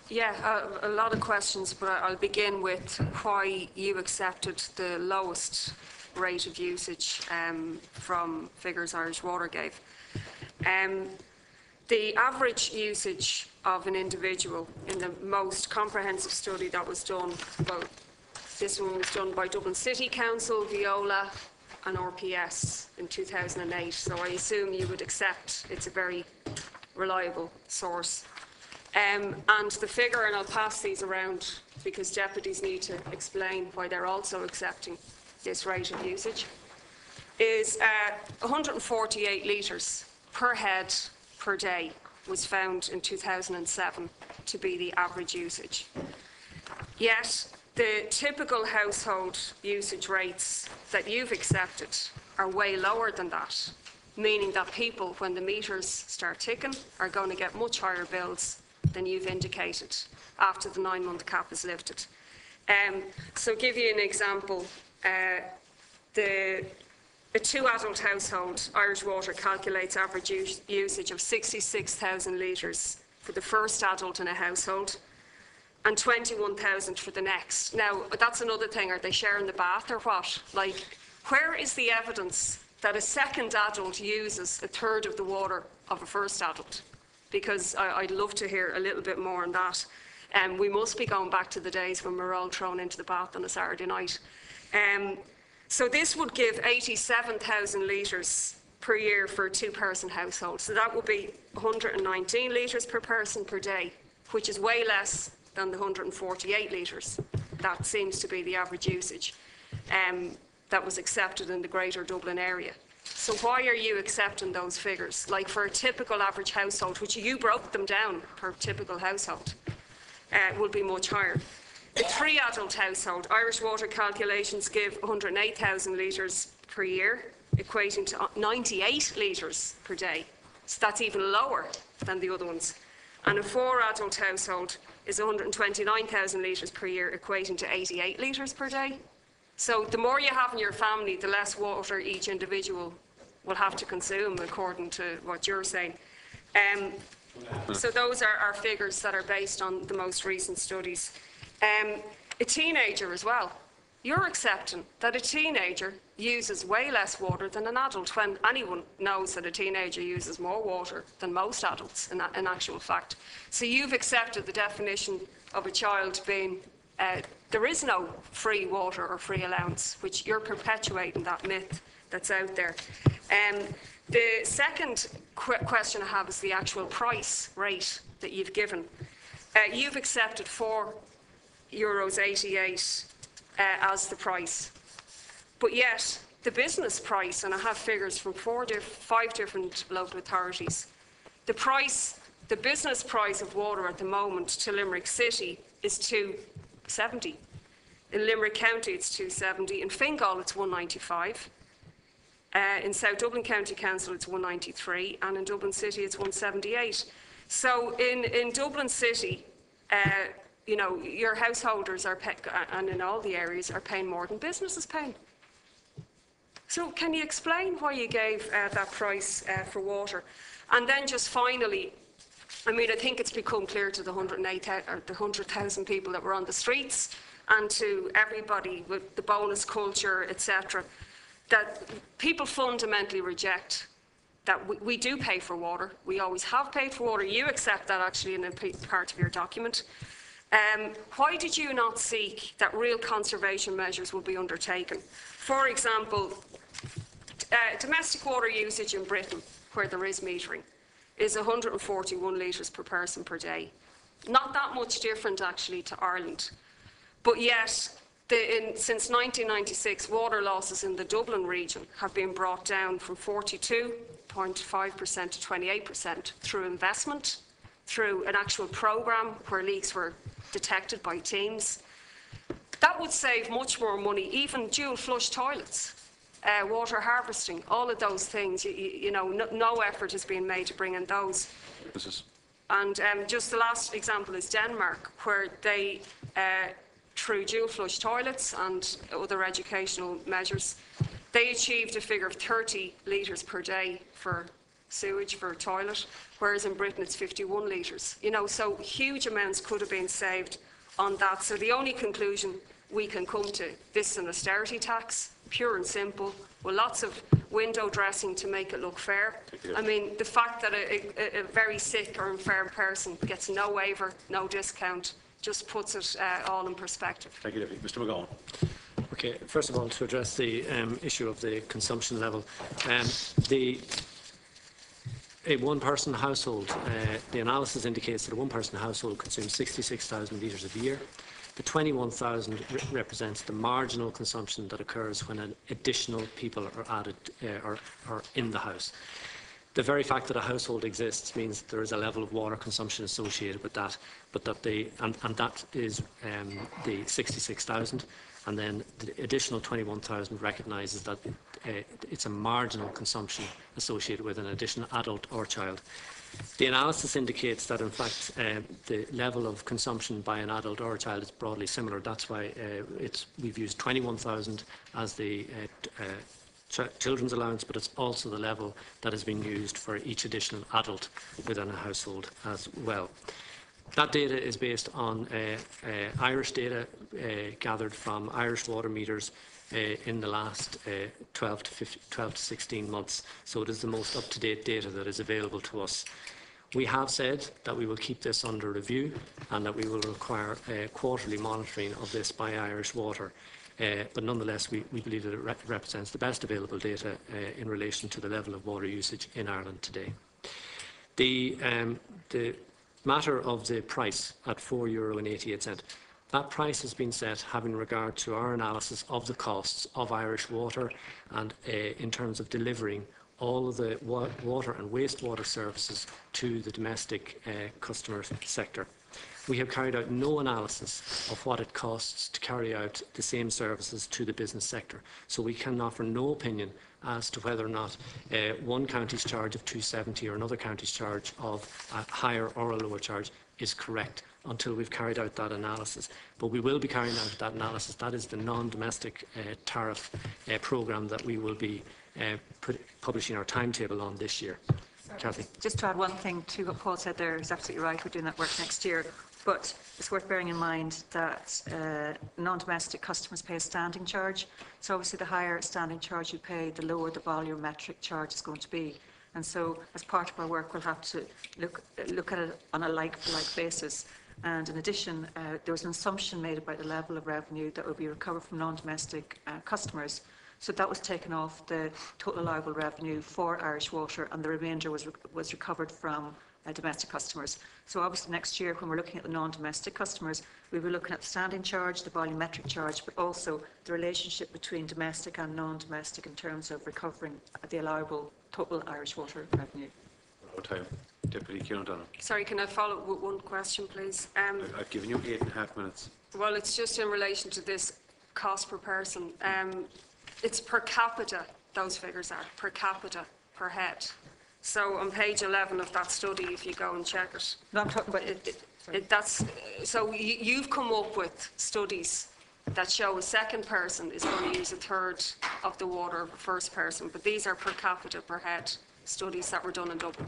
Yeah, a lot of questions, but I'll begin with why you accepted the lowest rate of usage from figures Irish Water gave. The average usage of an individual in the most comprehensive study that was done, well, this one was done by Dublin City Council, Viola and RPS in 2008, so I assume you would accept it's a very reliable source. And the figure, and I'll pass these around because deputies need to explain why they're also accepting this rate of usage, is 148 litres per head per day was found in 2007 to be the average usage. Yet, the typical household usage rates that you've accepted are way lower than that, meaning that people, when the meters start ticking, are going to get much higher bills than you've indicated after the 9-month cap is lifted. So give you an example, a 2-adult household, Irish Water calculates average usage of 66,000 litres for the first adult in a household and 21,000 for the next. Now, that's another thing. Are they sharing the bath or what? Like, where is the evidence that a second adult uses a third of the water of a first adult? Because I'd love to hear a little bit more on that. We must be going back to the days when we're all thrown into the bath on a Saturday night. So this would give 87,000 litres per year for a 2-person household. So that would be 119 litres per person per day, which is way less than the 148 litres. That seems to be the average usage that was accepted in the Greater Dublin area. So why are you accepting those figures? Like for a typical average household, which you broke them down per typical household, will be much higher. A 3-adult household, Irish Water calculations give 108,000 litres per year, equating to 98 litres per day. So that's even lower than the other ones. And a 4-adult household is 129,000 litres per year, equating to 88 litres per day. So the more you have in your family, the less water each individual will have to consume, according to what you're saying. So those are figures that are based on the most recent studies. A teenager as well. You're accepting that a teenager uses way less water than an adult, when anyone knows that a teenager uses more water than most adults in actual fact. So you've accepted the definition of a child being there is no free water or free allowance, which you're perpetuating that myth that's out there. The second question I have is the actual price rate that you've given. You've accepted €4.88 as the price, but yet the business price, and I have figures from 5 different local authorities, the business price of water at the moment to Limerick City is €2.70. In Limerick County it's €2.70. In Fingal it's €1.95. In South Dublin County Council it's €1.93, and in Dublin City it's €1.78. So in Dublin City, you know, your householders are and in all the areas are paying more than business is paying. So can you explain why you gave that price for water? And then just finally, I mean, I think it's become clear to the 100,000 people that were on the streets and to everybody with the bonus culture, etc., that people fundamentally reject that we do pay for water. We always have paid for water. You accept that actually in a part of your document. Why did you not seek that real conservation measures will be undertaken? For example, domestic water usage in Britain, where there is metering, is 141 litres per person per day. Not that much different actually to Ireland. But yet, since 1996, water losses in the Dublin region have been brought down from 42.5% to 28% through investment, through an actual programme where leaks were detected by teams. That would save much more money, even dual flush toilets, water harvesting, all of those things. You know, no effort has been made to bring in those. And just the last example is Denmark, where they, through dual flush toilets and other educational measures, they achieved a figure of 30 litres per day for sewage for a toilet, whereas in Britain it's 51 litres. You know, so huge amounts could have been saved on that. So the only conclusion we can come to, this is an austerity tax, pure and simple, with lots of window dressing to make it look fair. I mean, the fact that a very sick or infirm person gets no waiver, no discount, just puts it all in perspective. Thank you, Deputy. Mr. McGowan. Okay, first of all, to address the issue of the consumption level, a one-person household, the analysis indicates that a one-person household consumes 66,000 litres a year. The 21,000 represents the marginal consumption that occurs when additional people are added or in the house. The very fact that a household exists means there is a level of water consumption associated with that, but that that is the 66,000, and then the additional 21,000 recognises that it's a marginal consumption associated with an additional adult or child. The analysis indicates that, in fact, the level of consumption by an adult or a child is broadly similar. That's why we've used 21,000 as the children's allowance, but it's also the level that has been used for each additional adult within a household as well. That data is based on Irish data gathered from Irish water meters in the last 12 to 16 months. So it is the most up-to-date data that is available to us. We have said that we will keep this under review and that we will require quarterly monitoring of this by Irish Water. But nonetheless, we believe that it represents the best available data in relation to the level of water usage in Ireland today. The matter of the price at €4.88, that price has been set having regard to our analysis of the costs of Irish Water and in terms of delivering all of the water and wastewater services to the domestic customer sector. We have carried out no analysis of what it costs to carry out the same services to the business sector, so we can offer no opinion as to whether or not one county's charge of €270 or another county's charge of a higher or a lower charge is correct until we've carried out that analysis. But we will be carrying out that analysis. That is the non-domestic tariff programme that we will be publishing our timetable on this year. Kathy. Just to add one thing to what Paul said there, he's absolutely right, we're doing that work next year. But it's worth bearing in mind that non-domestic customers pay a standing charge. So obviously the higher standing charge you pay, the lower the volumetric charge is going to be. And so as part of our work, we'll have to look at it on a like-for-like basis. And in addition, there was an assumption made about the level of revenue that would be recovered from non-domestic customers. So that was taken off the total allowable revenue for Irish Water, and the remainder was recovered from domestic customers. So obviously next year, when we're looking at the non-domestic customers, we'll be looking at the standing charge, the volumetric charge, but also the relationship between domestic and non-domestic in terms of recovering the allowable total Irish Water revenue. Time. Deputy Kieran Donnan. Sorry, can I follow up with one question, please? I've given you 8.5 minutes. Well, it's just in relation to this cost per person. It's per capita, those figures are, per capita, per head. So on page 11 of that study, if you go and check it. No, I'm talking about so you've come up with studies that show a second person is going to use a third of the water of a first person, but these are per capita, per head studies that were done in Dublin.